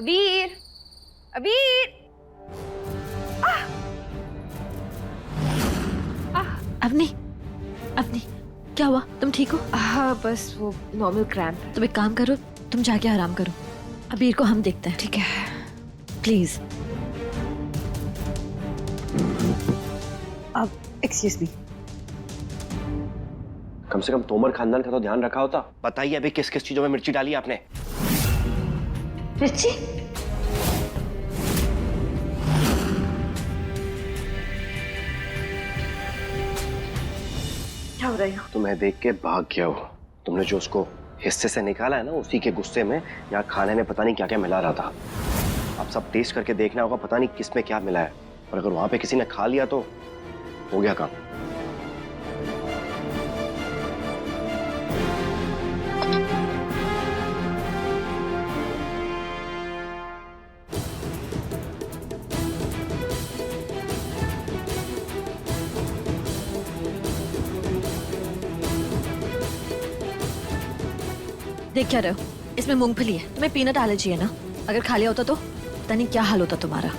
अबीर, अबीर। अवनी, अवनी, क्या हुआ? तुम ठीक हो? हाँ बस वो नॉर्मल क्रैम्प। तुम एक काम करो, तुम जाके आराम करो। अबीर को हम देखते हैं। ठीक है। प्लीज। अब एक्सक्यूज मी। कम से कम तोमर खानदान का तो ध्यान रखा होता। बताइए अभी किस किस चीजों में मिर्ची डाली आपने? मिर्ची? क्या हो रहा है? तुम्हें देख के भाग गया हो। तुमने जो उसको हिस्से से निकाला है ना, उसी के गुस्से में यहाँ खाने में पता नहीं क्या क्या मिला रहा था। अब सब टेस्ट करके देखना होगा, पता नहीं किस में क्या मिला है। और अगर वहां पे किसी ने खा लिया तो हो गया काम। देख क्या रहे हो? इसमें मूंगफली है, तुम्हें पीनट एलर्जी है ना? अगर खा लिया होता तो पता नहीं क्या हाल होता तुम्हारा।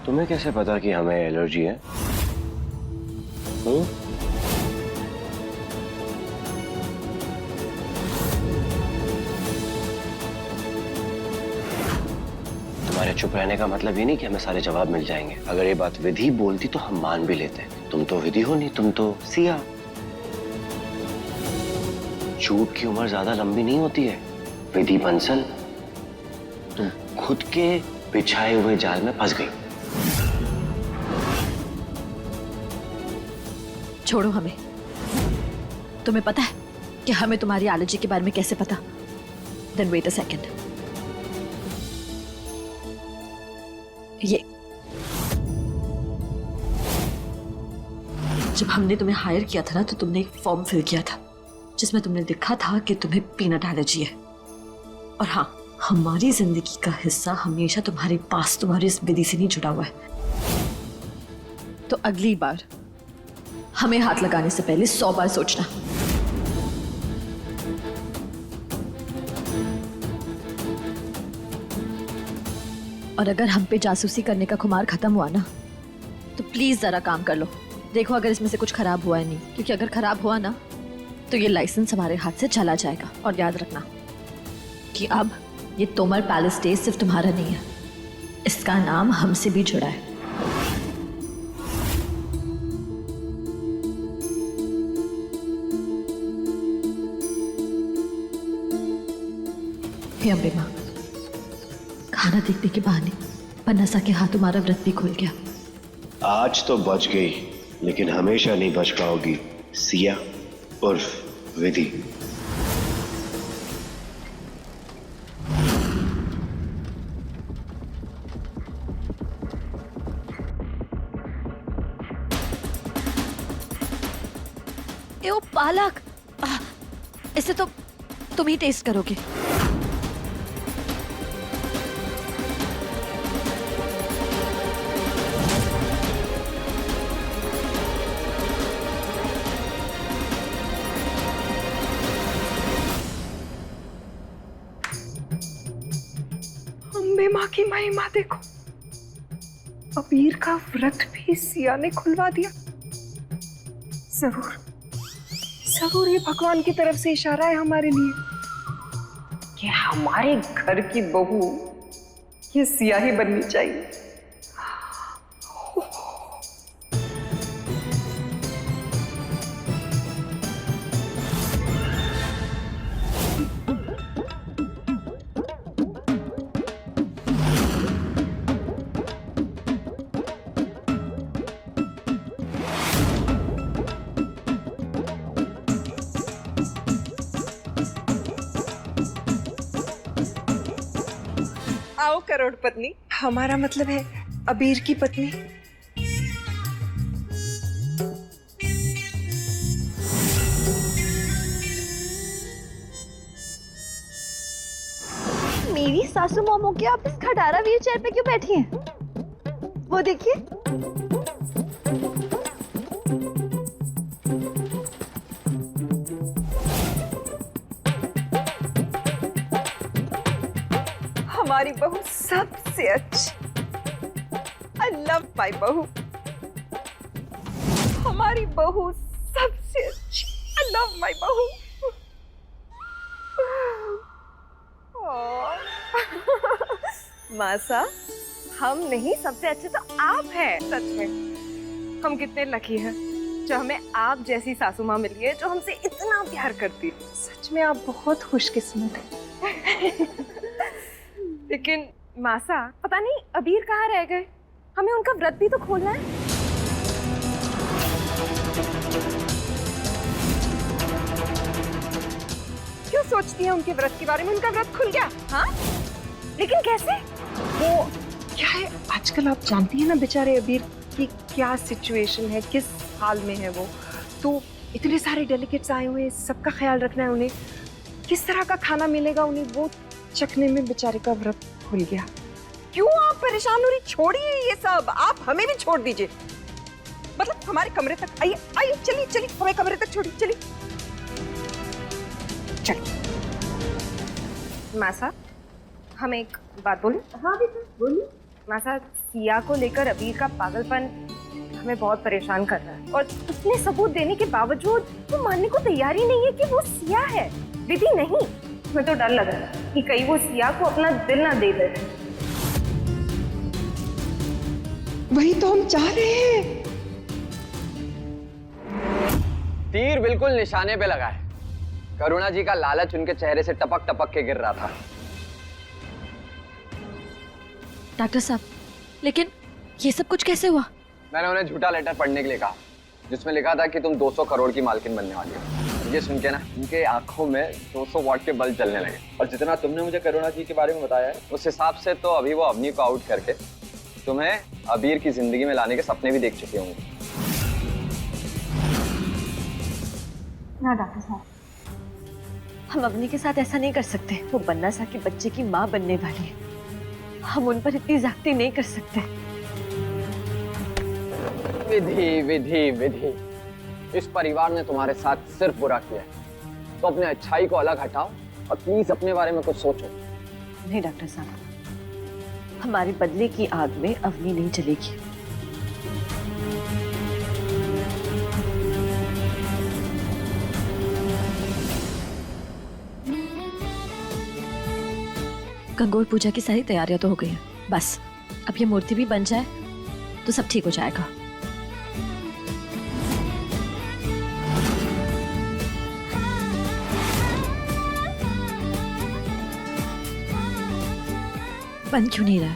तुम्हें कैसे पता कि हमें एलर्जी है? तुम्हारे चुप रहने का मतलब ये नहीं कि हमें सारे जवाब मिल जाएंगे। अगर ये बात विधि बोलती तो हम मान भी लेते। तुम तो विधि हो नहीं, तुम तो सिया। झूठ की उम्र ज्यादा लंबी नहीं होती है विधि बंसल। तुम खुद के बिछाए हुए जाल में फंस गई। छोड़ो हमें। तुम्हें पता है कि हमें तुम्हारी एलर्जी के बारे में कैसे पता? Then wait a second. ये जब हमने तुम्हें हायर किया था ना, तो तुमने एक फॉर्म फिल किया था जिसमें तुमने लिखा था कि तुम्हें पीनट एलर्जी है। और हाँ, हमारी जिंदगी का हिस्सा हमेशा तुम्हारे पास, तुम्हारी इस विधि से नहीं जुड़ा हुआ है। तो अगली बार हमें हाथ लगाने से पहले 100 बार सोचना। और अगर हम पे जासूसी करने का खुमार खत्म हुआ ना, तो प्लीज जरा काम कर लो। देखो अगर इसमें से कुछ खराब हुआ है नहीं, क्योंकि अगर खराब हुआ ना तो ये लाइसेंस हमारे हाथ से चला जाएगा। और याद रखना कि अब ये तोमर पैलेस डे सिर्फ तुम्हारा नहीं है, इसका नाम हमसे भी जुड़ा है। हे अम्बे माँ, खाना देखने के बहाने पन्नासा के हाथ तुम्हारा व्रत भी खुल गया। आज तो बच गई, लेकिन हमेशा नहीं बच पाओगी सिया उर्फ विधि। ए पालक, इसे तो तुम ही टेस्ट करोगे। अम्बे माँ की महिमा देखो, अबीर का व्रत भी सिया ने खुलवा दिया। जरूर जरूर ये भगवान की तरफ से इशारा है हमारे लिए कि हमारे घर की बहू ये सिया ही बननी चाहिए। आओ करोड़ पत्नी, हमारा मतलब है अबीर की पत्नी। मेरी सासू मोमो के आप इस खटारा व्हील चेयर पे क्यों बैठी हैं? वो देखिए। हमारी बहू सबसे अच्छी। आई लव माई बहू। हमारी बहू सबसे अच्छी। आई लव माई बहू। मासा, हम नहीं सबसे अच्छे तो आप हैं। सच में हम कितने लकी हैं जो हमें आप जैसी सासू माँ मिली है जो हमसे इतना प्यार करती है। सच में आप बहुत खुशकिस्मत हैं। लेकिन मासा, पता नहीं अबीर कहाँ रह गए? हमें उनका व्रत भी तो खोलना है। क्यों सोचती है उनके व्रत के बारे में? उनका व्रत खुल गया। हाँ, लेकिन कैसे? वो क्या है, आजकल आप जानती हैं ना बेचारे अबीर की क्या सिचुएशन है, किस हाल में है वो। तो इतने सारे डेलीगेट्स आए हुए, सबका ख्याल रखना है उन्हें, किस तरह का खाना मिलेगा उन्हें, वो चखने में बेचारे का व्रत खुल गया। क्यों आप परेशान हो रही? छोड़िए ये सब, आप हमें भी छोड़ दीजिए। मतलब हमारे कमरे तक आइए, आइए, चलिए चलिए, हमें कमरे तक छोड़िए, चलिए चलिए। मासा, हम एक बात बोलें? हाँ बेटा बोलिए। मासा, सिया को लेकर अबीर का पागलपन हमें बहुत परेशान कर रहा है, और उसने सबूत देने के बावजूद वो मानने को तैयार ही नहीं है कि वो सिया है, विधि नहीं। मुझे तो डर लग रहा है कि कहीं वो सिया को अपना दिल ना दे दे। वही तो हम चाह रहे हैं। तीर बिल्कुल निशाने पे लगा है। करुणा जी का लालच उनके चेहरे से टपक टपक के गिर रहा था। डॉक्टर साहब, लेकिन ये सब कुछ कैसे हुआ? मैंने उन्हें झूठा लेटर पढ़ने के लिए कहा जिसमें लिखा था कि तुम 200 करोड़ की मालकिन बनने वाली हो। ये सुन के ना उनके आंखों में 200 वॉट के बल्ब जलने लगे। और जितना तुमने मुझे करुणा जी के बारे में बताया है, उस हिसाब से तो अभी वो अवनी को आउट करके तुम्हें अबीर की जिंदगी में लाने के सपने भी देख चुके होंगे। ना डॉक्टर साहब, हम अवनी के साथ ऐसा नहीं कर सकते। वो बन्ना सा के बच्चे की माँ बनने वाली है, हम उन पर इतनी ज्यादती नहीं कर सकते। विधि विधि विधि, इस परिवार ने तुम्हारे साथ सिर्फ बुरा किया है, तो अपने अच्छाई को अलग हटाओ और प्लीज अपने बारे में कुछ सोचो। नहीं डॉक्टर साहब, हमारी बदले की आग में अवनी नहीं जलेगी। गंगोर पूजा की सारी तैयारियां तो हो गई हैं, बस अब ये मूर्ति भी बन जाए तो सब ठीक हो जाएगा। बन क्यों नहीं रहा?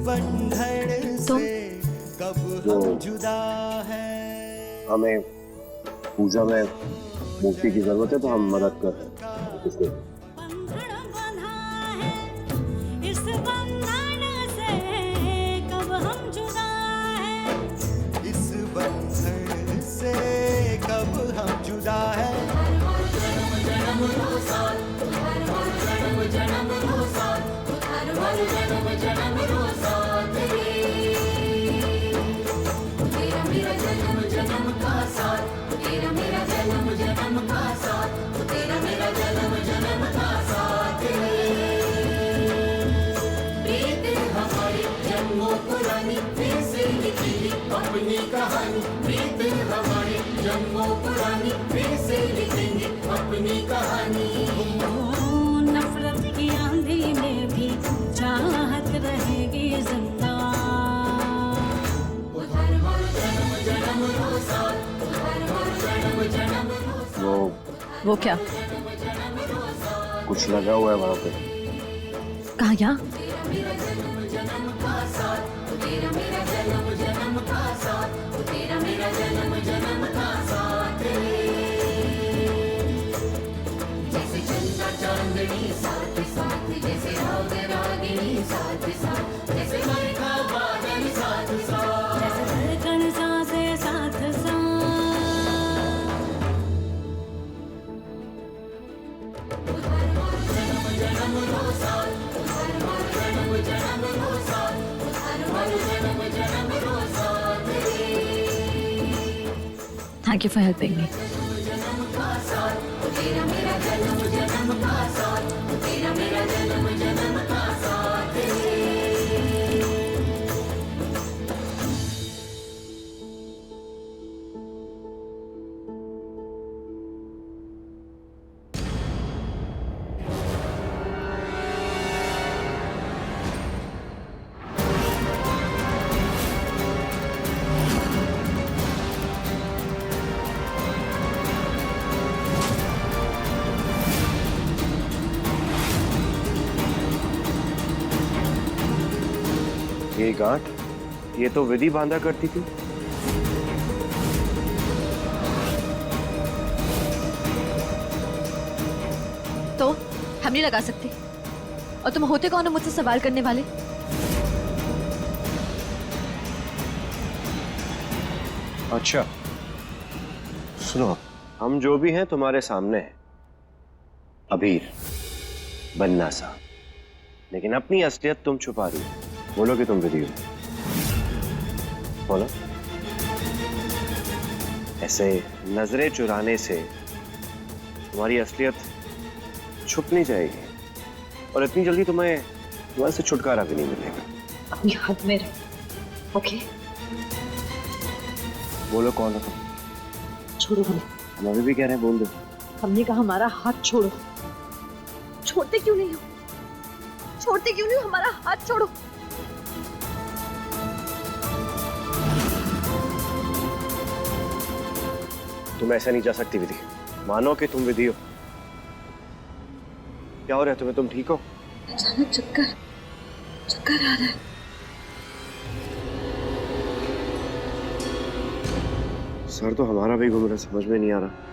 बंधन से कब हम जुदा है। हमें पूजा में मूर्ति की जरूरत है तो हम मदद कर रहे हैं इसलिए। इस बंधन से कब हम जुदा है। इस बंधन से कब हम जुदा है। जन्म जन्म रो साथ, जन्म जन्म रो साथ, जन्म जन्म रो साथ रे। तेरा मेरा जन्म जन्म का साथ, तेरा मेरा जन्म जन्म का साथ, तेरा मेरा जन्म जन्म का साथ रे। प्रीत हमारी जन्मों पुरानी, फिर से लिखी अपनी कहानी। प्रीत हमारी जन्मों पुरानी, फिर से लिखेंगे अपनी कहानी। नफरत की आंधी में भी चाहत रहेगी जिंदा। जन्म जन्म रो साथ, जन्म जन्म रो साथ। वो क्या? कुछ लगा हुआ है वहां पे। कहाँ? यहाँ? चांदनी साथ साथ जैसे राग रागिनी साथ साथ जैसे बरखा बादल साथ साथ जैसे धड़कन सांसें साथ साथ जन्म जन्म दो साथ जन्म जन्म दो साथ जन्म जन्म दो साथ thank you for helping me. जन्म का साथ तेरा मेरा जन्म जन्म का साथ तेरा मेरा जन्म जन्म का साथ ये गांठ, ये तो विधि बांधा करती थी। तो हम नहीं लगा सकते। और तुम होते कौन हो मुझसे सवाल करने वाले? अच्छा सुनो, हम जो भी हैं तुम्हारे सामने हैं, अबीर बन्ना सा, लेकिन अपनी असलियत तुम छुपा रही हो। बोलो कि तुम विधि हो, बोलो। ऐसे नजरें चुराने से तुम्हारी असलियत छुप नहीं जाएगी और इतनी जल्दी तुम्हें तुम्हारे से छुटकारा भी नहीं मिलेगा। अपनी हद में रहो, ओके? बोलो कौन हो तुम? छोड़ो हमें। हम अभी भी कह रहे हैं, बोल दो। हमने कहा हमारा हाथ छोड़ो। छोड़ते क्यों नहीं हो? छोड़ते क्यों नहीं हो? हमारा हाथ छोड़ो। तुम ऐसा नहीं जा सकती विधि। मानो कि तुम विधि हो। क्या हो रहा है तुम्हें? तुम ठीक हो? अचानक चक्कर आ रहा है। सर तो हमारा भी घूम रहा है, समझ में नहीं आ रहा।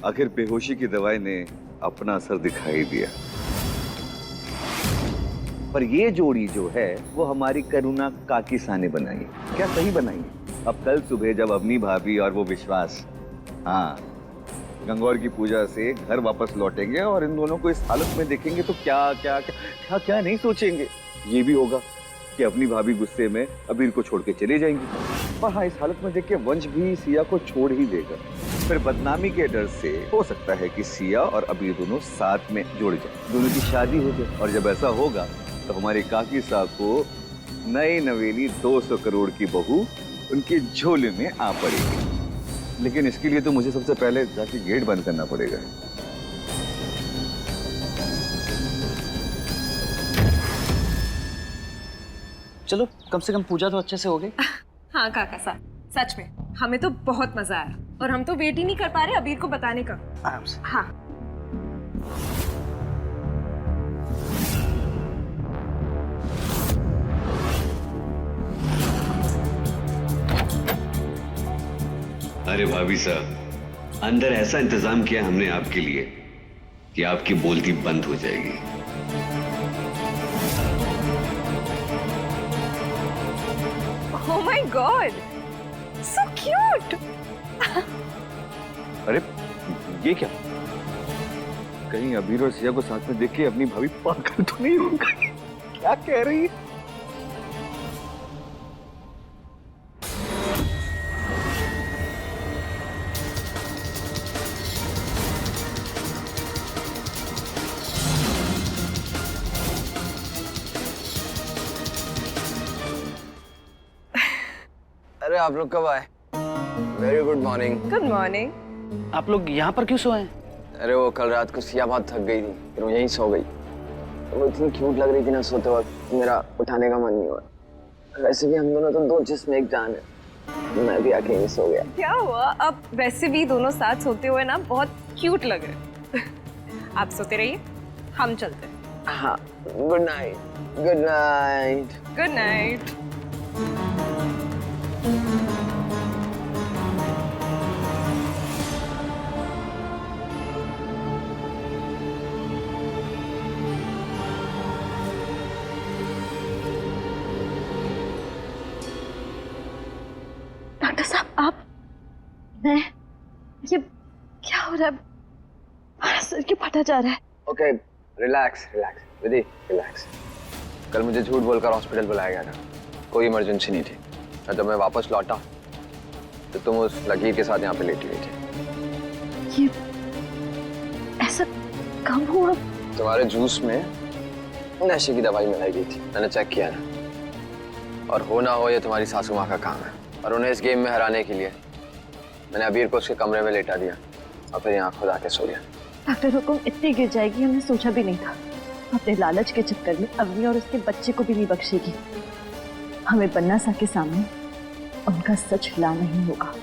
आखिर बेहोशी की दवाई ने अपना असर दिखाई दिया। पर ये जोड़ी जो है वो हमारी करुणा काकी सा ने बनाई है। क्या सही बनाई है? अब कल सुबह जब अवनी भाभी और वो विश्वास, हाँ, गंगौर की पूजा से घर वापस लौटेंगे और इन दोनों को इस हालत में देखेंगे तो क्या क्या क्या क्या, क्या नहीं सोचेंगे। ये भी होगा कि अपनी भाभी गुस्से में अबीर को छोड़ के चले जाएंगी। और हाँ, इस हालत में देख के वंश भी सिया को छोड़ ही देगा। फिर बदनामी के डर से हो सकता है कि सिया और अबीर दोनों साथ में जुड़ जाए, दोनों की शादी हो जाए। और जब ऐसा होगा तो हमारी काकी सा को नई नवेली 200 करोड़ की बहू उनके झोले में आ पड़ेगी। लेकिन इसके लिए तो मुझे सबसे पहले जाके गेट बंद करना पड़ेगा। चलो, कम से कम पूजा तो अच्छे से हो गई। हाँ काका साहब, सच में हमें तो बहुत मजा आया और हम तो वेट ही नहीं कर पा रहे अबीर को बताने का। आराम से। हाँ अरे भाभी साहब, अंदर ऐसा इंतजाम किया हमने आपके लिए कि आपकी बोलती बंद हो जाएगी। Oh my God, so cute. अरे ये क्या? कहीं अबीर और सिया को साथ में देख के अपनी भाभी पागल तो नहीं हो गई? क्या कह रही है? अरे आप लोग कब आए? Very good morning. Good morning. आप लोग यहाँ पर क्यों सोए हैं? अरे वो कल रात को सिया बहुत थक गई थी, फिर वो यहीं सो गई। वो इतनी क्यूट लग रही थी ना सोते वक्त, मेरा उठाने का मन नहीं हुआ। वैसे भी हम दोनों तो दो जिस्म एक जान है, मैं भी आके यहीं सो गया। क्या हुआ? अब वैसे भी दोनों साथ सोते हुए ना बहुत क्यूट लग रहे। आप सोते रहिए, हम चलते हैं। हाँ, good night. Good night. Good night. Doctor साहब, आप, मैं, ये क्या हो रहा है? मेरा सिर क्यों फटा जा रहा है? ओके, रिलैक्स रिलैक्स विधि, रिलैक्स। कल मुझे झूठ बोलकर हॉस्पिटल बुलाया गया था, कोई इमरजेंसी नहीं थी। और जब मैं वापस लौटा तो तुम उस लकीर के साथ यहाँ पे लेटी हुई थी। ये ऐसा कब हुआ? तुम्हारे जूस में नशे की दवाई मिलाई गई थी, मैंने चेक किया ना। और हो ना हो ये तुम्हारी सासू माँ का काम है, और उन्हें इस गेम में हराने के लिए मैंने अबीर को उसके कमरे में लेटा दिया और फिर यहाँ खुद आके सो गया। डॉक्टर हुकुम इतनी गिर जाएगी हमने सोचा भी नहीं था। अपने लालच के चक्कर में अवनी और उसके बच्चे को भी नहीं बख्शेगी। हमें बन्ना सा के सामने उनका सच लाना ही होगा।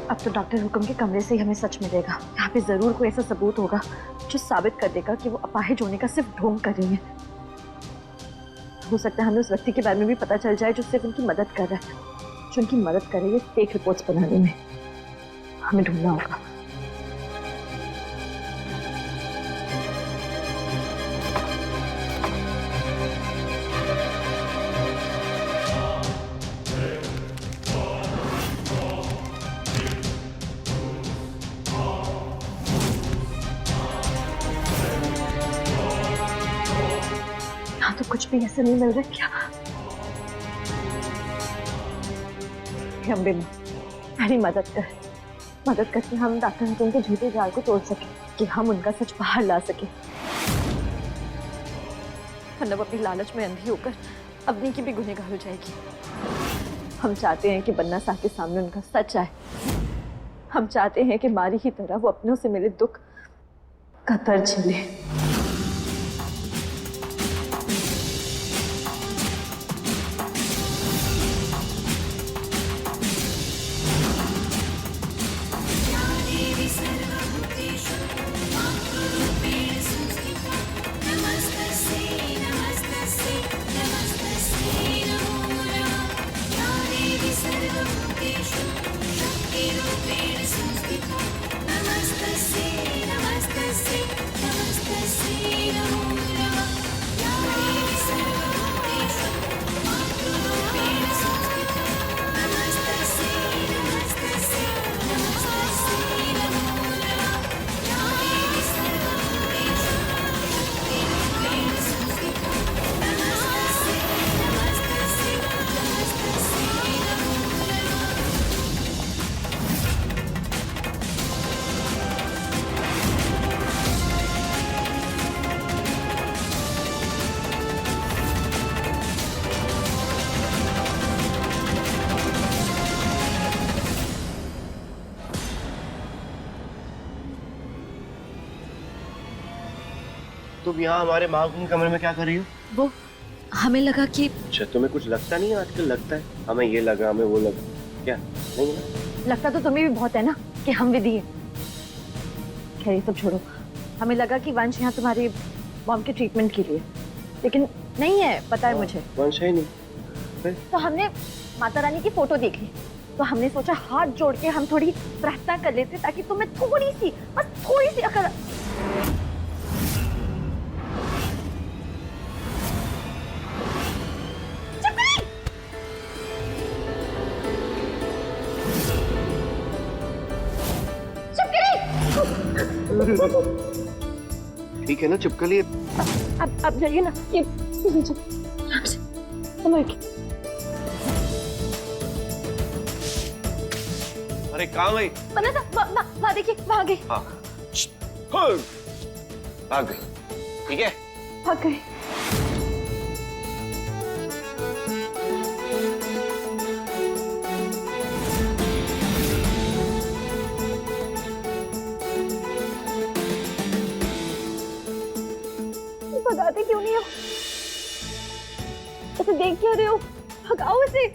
अब तो डॉक्टर हुकुम के कमरे से ही हमें सच मिलेगा। यहाँ पे जरूर कोई ऐसा सबूत होगा जो साबित कर देगा कि वो अपाहिज होने का सिर्फ ढोंग कर रही है। हो सकता है हमें उस व्यक्ति के बारे में भी पता चल जाए जो सिर्फ उनकी मदद कर रहा है, जो उनकी मदद कर रही है फेक रिपोर्ट्स बनाने में। हमें ढूंढना होगा। तो कुछ भी ऐसा नहीं मिल रहा क्या? अम्बे माँ, हमारी मदद करके हम डॉक्टर हुकुम के झूठे जाल को तोड़ सके, कि हम उनका सच बाहर ला सके। वरना वो अपनी लालच में अंधी होकर अपनी की भी गुनहगार हो जाएगी। हम चाहते हैं कि बन्ना साहब के सामने उनका सच आए। हम चाहते हैं कि मारी ही तरह वो अपनों से मिले दुख का दर्द झेले। तुम यहाँ हमारे माँ के कमरे में क्या कर रही हो? वो हमें लगा कि अच्छा, तुम्हें कुछ लगता नहीं है? आजकल लगता है, हमें ये लगा, हमें वो लगा, क्या नहीं ना? लगता तो तुम्हें भी बहुत है ना कि हम विधि हैं। खैर ये सब छोड़ो, हमें लगा कि वंश यहाँ तुम्हारी मॉम के ट्रीटमेंट के लिए, लेकिन नहीं है, पता है मुझे। वंश है नहीं। तो हमने माता रानी की फोटो देख ली, तो हमने सोचा हाथ जोड़ के हम थोड़ी प्रार्थना कर लेते ताकि तुम्हें थोड़ी सी, बस थोड़ी सी अकल। ठीक है ना, चुप कर लिए। अब जाइए ना, ये अरे कहाँ गई? वहाँ देखिए, वहाँ गई। हाँ। भाग गई, ठीक है? भाग गई। भगाते क्यों नहीं हो? उसे देख क्या रहे हो? भगाओ इसे।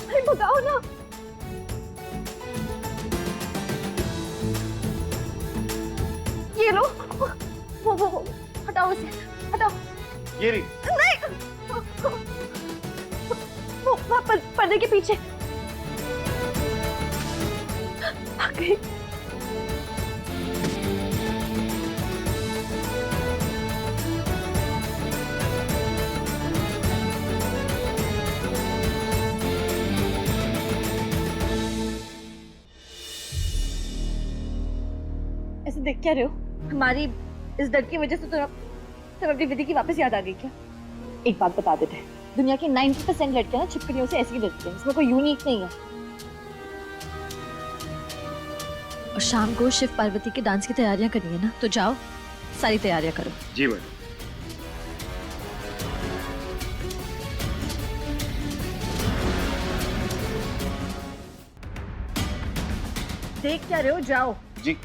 अरे भगाओ ना। ये लो। वो हटाओ इसे, हटाओ। ये रही। नहीं, वो वहाँ पर्दे के पीछे। भाग गई। ऐसे देख क्या रहे हो? हमारी इस डर की वजह से तो अपनी विधि की वापस याद आ गई क्या? एक बात बता देते हैं, दुनिया की 90% लड़कियां ना छिपकलियों से ऐसे ही डरती हैं, इसमें कोई यूनिक नहीं है। और शाम को शिव पार्वती के डांस की तैयारियां करनी है ना, तो जाओ सारी तैयारियां करो। जी मैडम। देख क्या रहे हो? जाओ। जी।